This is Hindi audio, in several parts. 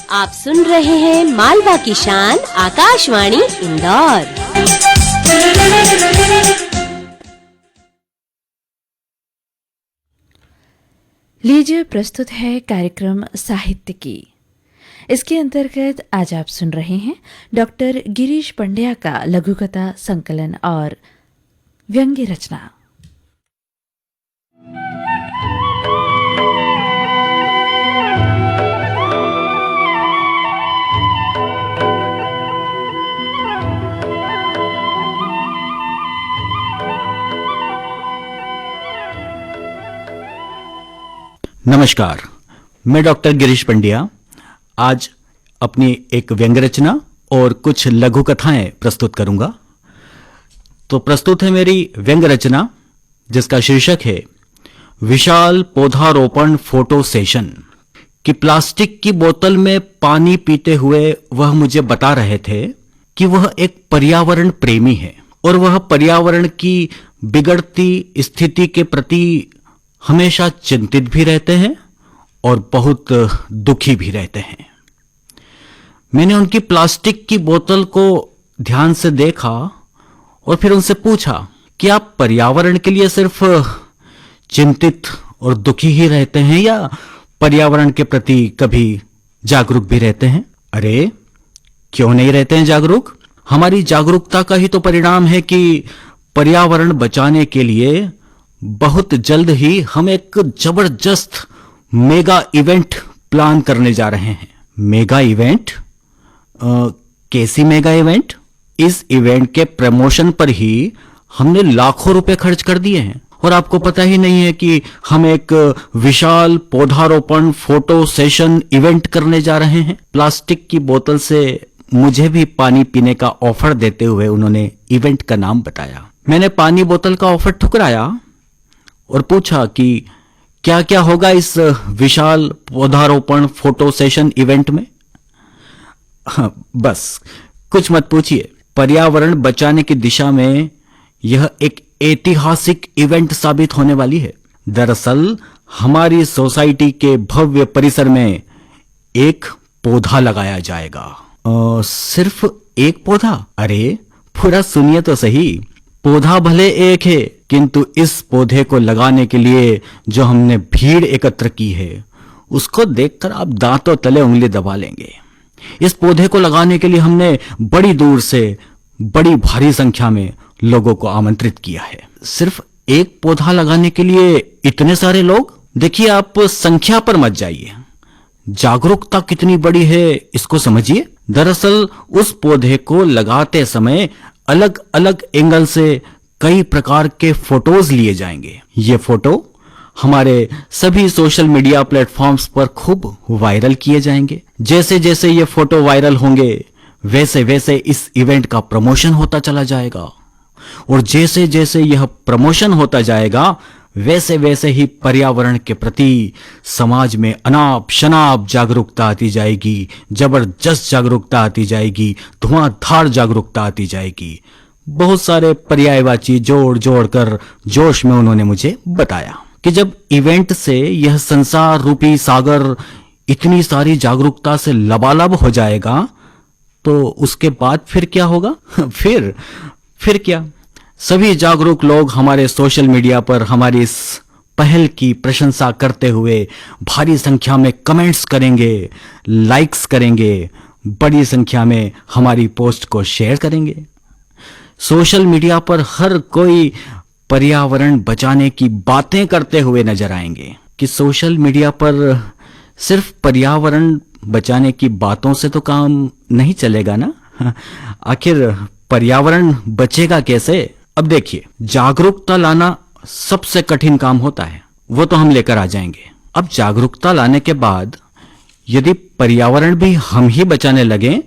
आप सुन रहे हैं मालवा की शान आकाशवाणी इंदौर। लीजिए प्रस्तुत है कार्यक्रम साहित्य की। इसके अंतर्गत आज आप सुन रहे हैं डॉक्टर गिरीश पंड्या का लघुकथा संकलन और व्यंग्य रचना। नमस्कार, मैं डॉक्टर गिरीश पंड्या आज अपनी एक व्यंग्य रचना और कुछ लघु कथाएं प्रस्तुत करूंगा। तो प्रस्तुत है मेरी व्यंग्य रचना जिसका शीर्षक है विशाल पौधारोपण फोटो सेशन। कि प्लास्टिक की बोतल में पानी पीते हुए वह मुझे बता रहे थे कि वह एक पर्यावरण प्रेमी है और वह पर्यावरण की बिगड़ती स्थिति के प्रति हमेशा चिंतित भी रहते हैं और बहुत दुखी भी रहते हैं। मैंने उनकी प्लास्टिक की बोतल को ध्यान से देखा और फिर उनसे पूछा कि आप पर्यावरण के लिए सिर्फ चिंतित और दुखी ही रहते हैं या पर्यावरण के प्रति कभी जागरूक भी रहते हैं? अरे क्यों नहीं रहते हैं जागरूक? हमारी जागरूकता का ही तो परिणाम है कि पर्यावरण बचाने के लिए बहुत जल्द ही हम एक जबरदस्त मेगा इवेंट प्लान करने जा रहे हैं। Mega event? कैसी मेगा इवेंट? इस इवेंट के प्रमोशन पर ही हमने लाखों रुपए खर्च कर दिए हैं और आपको पता ही नहीं है कि हम एक विशाल पौधारोपण फोटो सेशन इवेंट करने जा रहे हैं। प्लास्टिक की बोतल से मुझे भी पानी पीने का ऑफर देते हुए उन्होंने इवेंट का नाम बताया। मैंने पानी बोतल का ऑफर ठुकराया और पूछा कि क्या क्या होगा इस विशाल पौधारोपण फोटो सेशन इवेंट में। बस कुछ मत पूछिए, पर्यावरण बचाने की दिशा में यह एक ऐतिहासिक इवेंट साबित होने वाली है। दरअसल हमारी सोसाइटी के भव्य परिसर में एक पौधा लगाया जाएगा। सिर्फ एक पौधा? अरे पूरा सुनिए तो सही। पौधा भले एक है किंतु इस पौधे को लगाने के लिए जो हमने भीड़ एकत्र की है उसको देखकर आप दांतों तले उंगली दबा लेंगे। इस पौधे को लगाने के लिए हमने बड़ी दूर से बड़ी भारी संख्या में लोगों को आमंत्रित किया है। सिर्फ एक पौधा लगाने के लिए इतने सारे लोग? देखिए, आप संख्या पर मत जाइए, जागरूकता कितनी बड़ी है इसको समझिए। दरअसल उस पौधे को लगाते समय अलग अलग एंगल से कई प्रकार के फोटोज लिए जाएंगे। ये फोटो हमारे सभी सोशल मीडिया प्लेटफॉर्म्स पर खूब वायरल किए जाएंगे। जैसे जैसे ये फोटो वायरल होंगे वैसे वैसे इस इवेंट का प्रमोशन होता चला जाएगा और जैसे जैसे यह प्रमोशन होता जाएगा वैसे वैसे ही पर्यावरण के प्रति समाज में अनाप शनाप जागरूकता आती जाएगी, जबरदस्त जागरूकता आती जाएगी, धुआंधार जागरूकता आती जाएगी। बहुत सारे पर्यायवाची जोड़ जोड़ कर जोश में उन्होंने मुझे बताया कि जब इवेंट से यह संसार रूपी सागर इतनी सारी जागरूकता से लबालब हो जाएगा तो उसके बाद फिर क्या होगा? फिर क्या? सभी जागरूक लोग हमारे सोशल मीडिया पर हमारी इस पहल की प्रशंसा करते हुए भारी संख्या में कमेंट्स करेंगे, लाइक्स करेंगे, बड़ी संख्या में हमारी पोस्ट को शेयर करेंगे। सोशल मीडिया पर हर कोई पर्यावरण बचाने की बातें करते हुए नजर आएंगे। कि सोशल मीडिया पर सिर्फ पर्यावरण बचाने की बातों से तो काम नहीं चलेगा ना। आखिर पर्यावरण बचेगा कैसे? अब देखिए, जागरूकता लाना सबसे कठिन काम होता है, वो तो हम लेकर आ जाएंगे। अब जागरूकता लाने के बाद यदि पर्यावरण भी हम ही बचाने लगें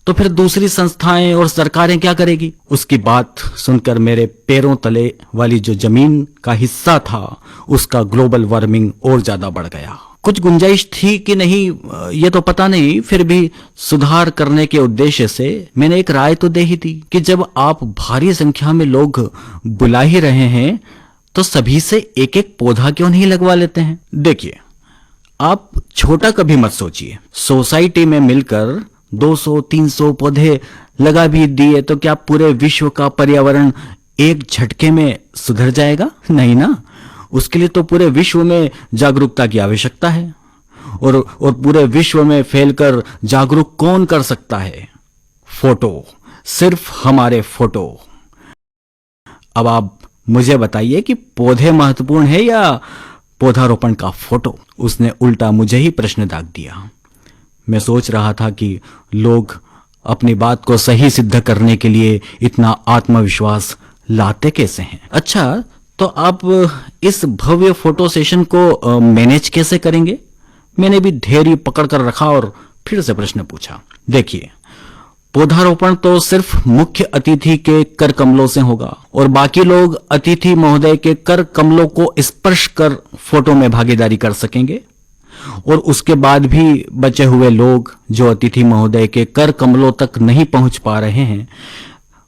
तो फिर दूसरी संस्थाएं और सरकारें क्या करेगी? उसकी बात सुनकर मेरे पैरों तले वाली जो जमीन का हिस्सा था उसका ग्लोबल वार्मिंग और ज्यादा बढ़ गया। कुछ गुंजाइश थी कि नहीं ये तो पता नहीं, फिर भी सुधार करने के उद्देश्य से मैंने एक राय तो दे ही थी कि जब आप भारी संख्या में लोग बुला ही रहे हैं तो सभी से एक एक पौधा क्यों नहीं लगवा लेते हैं। देखिए, आप छोटा कभी मत सोचिए। सोसाइटी में मिलकर 200-300 पौधे लगा भी दिए तो क्या पूरे विश्व का पर्यावरण एक झटके में सुधर जाएगा? नहीं ना। उसके लिए तो पूरे विश्व में जागरूकता की आवश्यकता है। और पूरे विश्व में फैलकर जागरूक कौन कर सकता है? फोटो, सिर्फ हमारे फोटो। अब आप मुझे बताइए कि पौधे महत्वपूर्ण है या पौधारोपण का फोटो? उसने उल्टा मुझे ही प्रश्न दाग दिया। मैं सोच रहा था कि लोग अपनी बात को सही सिद्ध करने के लिए इतना आत्मविश्वास लाते कैसे हैं। अच्छा, तो आप इस भव्य फोटो सेशन को मैनेज कैसे करेंगे? मैंने भी धैर्य पकड़ कर रखा और फिर से प्रश्न पूछा। देखिए, पौधारोपण तो सिर्फ मुख्य अतिथि के कर कमलों से होगा और बाकी लोग अतिथि महोदय के कर कमलों को स्पर्श कर फोटो में भागीदारी कर सकेंगे। और उसके बाद भी बचे हुए लोग जो अतिथि महोदय के कर कमलों तक नहीं पहुंच पा रहे हैं,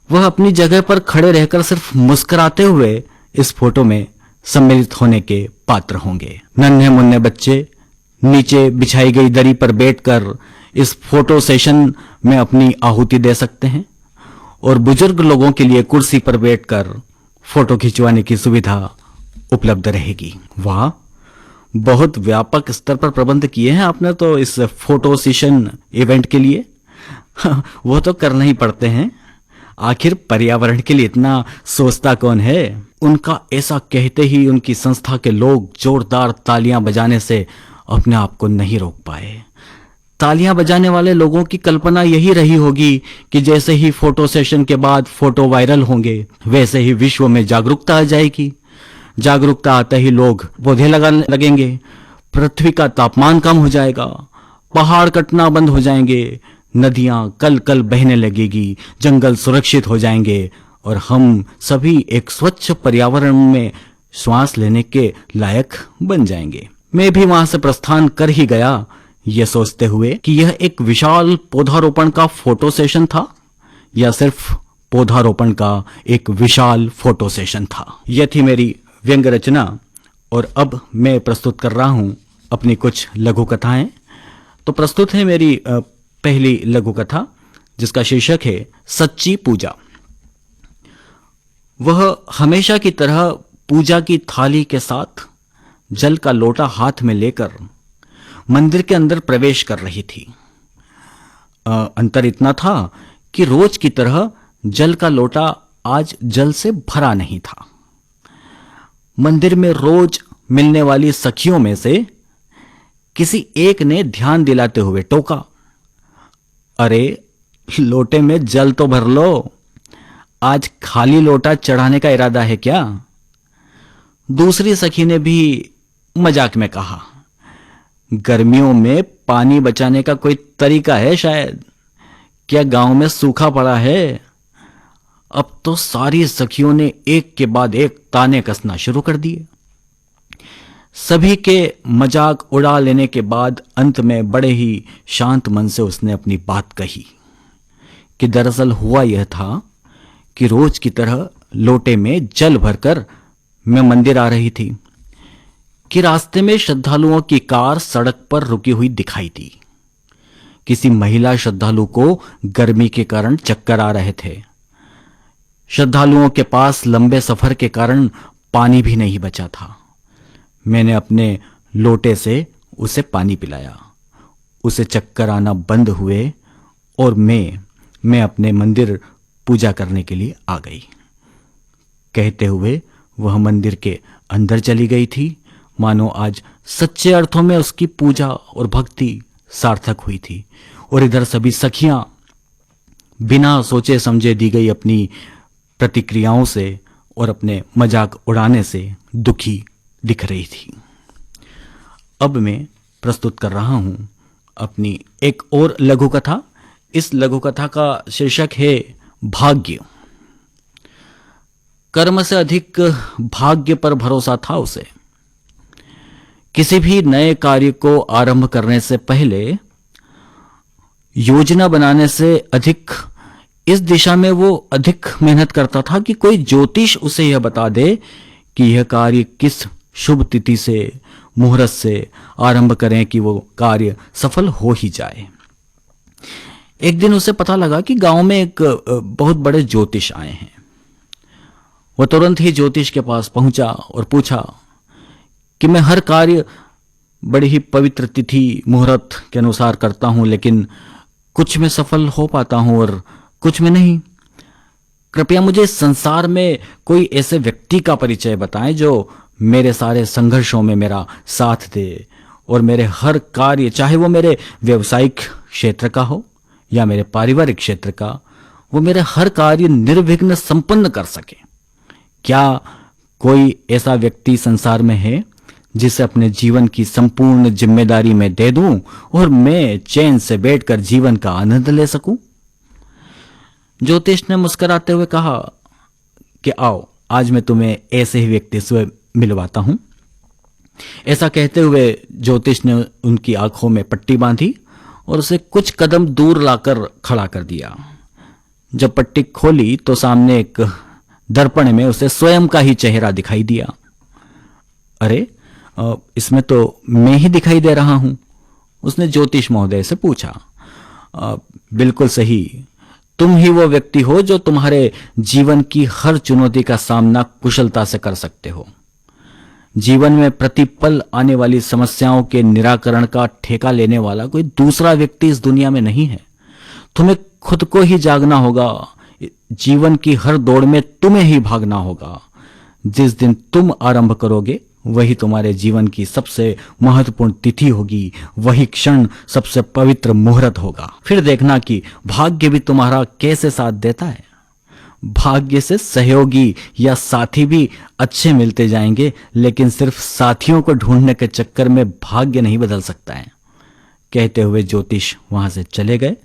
वह अपनी जगह पर खड़े रहकर सिर्फ मुस्कुराते हुए इस फोटो में सम्मिलित होने के पात्र होंगे। नन्हे मुन्ने बच्चे नीचे बिछाई गई दरी पर बैठकर इस फोटो सेशन में अपनी आहुति दे सकते हैं और बुजुर्ग लोगों के लिए कुर्सी पर बैठकर फोटो खिंचवाने की सुविधा उपलब्ध रहेगी। वाह, बहुत व्यापक स्तर पर प्रबंध किए हैं आपने तो इस फोटो सेशन इवेंट के लिए। वो तो करना ही पड़ते हैं, आखिर पर्यावरण के लिए इतना सोचता कौन है। उनका ऐसा कहते ही उनकी संस्था के लोग जोरदार तालियां बजाने से अपने आप को नहीं रोक पाए। तालियां बजाने वाले लोगों की कल्पना यही रही होगी कि जैसे ही फोटो सेशन के बाद फोटो वायरल होंगे, वैसे ही विश्व में जागरूकता आ जाएगी। जागरूकता आते ही लोग पौधे लगाने लगेंगे, पृथ्वी का तापमान कम हो जाएगा, पहाड़ कटना बंद हो जाएंगे, नदियां कल कल बहने लगेगी, जंगल सुरक्षित हो जाएंगे और हम सभी एक स्वच्छ पर्यावरण में श्वास लेने के लायक बन जाएंगे। मैं भी वहां से प्रस्थान कर ही गया, ये सोचते हुए कि यह एक विशाल पौधारोपण का फोटो सेशन था या सिर्फ पौधारोपण का एक विशाल फोटो सेशन था। यह थी मेरी व्यंग्य रचना और अब मैं प्रस्तुत कर रहा हूं अपनी कुछ लघु कथाएं। तो प्रस्तुत है मेरी पहली लघु कथा जिसका शीर्षक है सच्ची पूजा। वह हमेशा की तरह पूजा की थाली के साथ जल का लोटा हाथ में लेकर मंदिर के अंदर प्रवेश कर रही थी। अंतर इतना था कि रोज की तरह जल का लोटा आज जल से भरा नहीं था। मंदिर में रोज मिलने वाली सखियों में से किसी एक ने ध्यान दिलाते हुए टोका, अरे लोटे में जल तो भर लो, आज खाली लोटा चढ़ाने का इरादा है क्या? दूसरी सखी ने भी मजाक में कहा, गर्मियों में पानी बचाने का कोई तरीका है शायद, क्या गांव में सूखा पड़ा है? अब तो सारी सखियों ने एक के बाद एक ताने कसना शुरू कर दिए। सभी के मजाक उड़ा लेने के बाद अंत में बड़े ही शांत मन से उसने अपनी बात कही कि दरअसल हुआ यह था कि रोज की तरह लोटे में जल भरकर मैं मंदिर आ रही थी कि रास्ते में श्रद्धालुओं की कार सड़क पर रुकी हुई दिखाई दी। किसी महिला श्रद्धालु को गर्मी के कारण चक्कर आ रहे थे। श्रद्धालुओं के पास लंबे सफर के कारण पानी भी नहीं बचा था। मैंने अपने लोटे से उसे पानी पिलाया, उसे चक्कर आना बंद हुए और मैं अपने मंदिर पूजा करने के लिए आ गई। कहते हुए वह मंदिर के अंदर चली गई थी, मानो आज सच्चे अर्थों में उसकी पूजा और भक्ति सार्थक हुई थी। और इधर सभी सखियां बिना सोचे समझे दी गई अपनी प्रतिक्रियाओं से और अपने मजाक उड़ाने से दुखी दिख रही थी। अब मैं प्रस्तुत कर रहा हूं अपनी एक और लघु कथा। इस लघु कथा का शीर्षक है भाग्य। कर्म से अधिक भाग्य पर भरोसा था उसे। किसी भी नए कार्य को आरंभ करने से पहले योजना बनाने से अधिक इस दिशा में वो अधिक मेहनत करता था कि कोई ज्योतिष उसे यह बता दे कि यह कार्य किस शुभ तिथि से, मुहूर्त से आरंभ करें कि वो कार्य सफल हो ही जाए। एक दिन उसे पता लगा कि गांव में एक बहुत बड़े ज्योतिष आए हैं। वह तुरंत ही ज्योतिष के पास पहुंचा और पूछा कि मैं हर कार्य बड़ी ही पवित्र तिथि मुहूर्त के अनुसार करता हूं, लेकिन कुछ में सफल हो पाता हूं और कुछ में नहीं। कृपया मुझे इस संसार में कोई ऐसे व्यक्ति का परिचय बताएं जो मेरे सारे संघर्षों में मेरा साथ दे और मेरे हर कार्य, चाहे वो मेरे व्यवसायिक क्षेत्र का हो या मेरे पारिवारिक क्षेत्र का, वो मेरे हर कार्य निर्विघ्न संपन्न कर सके। क्या कोई ऐसा व्यक्ति संसार में है जिसे अपने जीवन की संपूर्ण जिम्मेदारी मैं दे दूं और मैं चैन से बैठकर जीवन का आनंद ले सकूं? ज्योतिष ने मुस्कुराते हुए कहा कि आओ, आज मैं तुम्हें ऐसे ही व्यक्ति से मिलवाता हूं। ऐसा कहते हुए ज्योतिष ने उनकी आंखों में पट्टी बांधी और उसे कुछ कदम दूर लाकर खड़ा कर दिया। जब पट्टी खोली तो सामने एक दर्पण में उसे स्वयं का ही चेहरा दिखाई दिया। अरे, इसमें तो मैं ही दिखाई दे रहा हूं, उसने ज्योतिष महोदय से पूछा। बिल्कुल सही, तुम ही वो व्यक्ति हो जो तुम्हारे जीवन की हर चुनौती का सामना कुशलता से कर सकते हो। जीवन में प्रतिपल आने वाली समस्याओं के निराकरण का ठेका लेने वाला कोई दूसरा व्यक्ति इस दुनिया में नहीं है। तुम्हें खुद को ही जागना होगा। जीवन की हर दौड़ में तुम्हें ही भागना होगा। जिस दिन तुम आरंभ करोगे वही तुम्हारे जीवन की सबसे महत्वपूर्ण तिथि होगी, वही क्षण सबसे पवित्र मुहूर्त होगा। फिर देखना कि भाग्य भी तुम्हारा कैसे साथ देता है। भाग्य से सहयोगी या साथी भी अच्छे मिलते जाएंगे, लेकिन सिर्फ साथियों को ढूंढने के चक्कर में भाग्य नहीं बदल सकता है। कहते हुए ज्योतिष वहां से चले गए।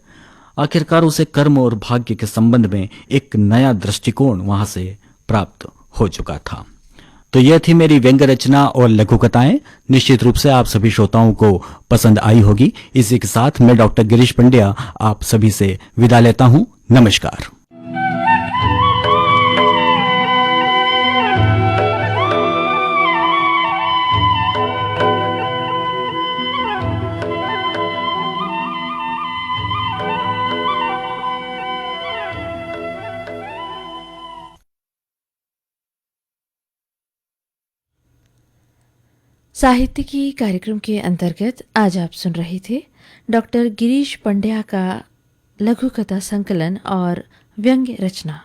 आखिरकार उसे कर्म और भाग्य के संबंध में एक नया दृष्टिकोण वहां से प्राप्त हो चुका था। तो यह थी मेरी व्यंग्य रचना और लघु कथाएं। निश्चित रूप से आप सभी श्रोताओं को पसंद आई होगी। इसी के साथ मैं डॉक्टर गिरीश पंड्या आप सभी से विदा लेता हूं। नमस्कार। साहित्य की कार्यक्रम के अंतर्गत आज आप सुन रहे थे डॉक्टर गिरीश पंड्या का लघु कथा संकलन और व्यंग्य रचना।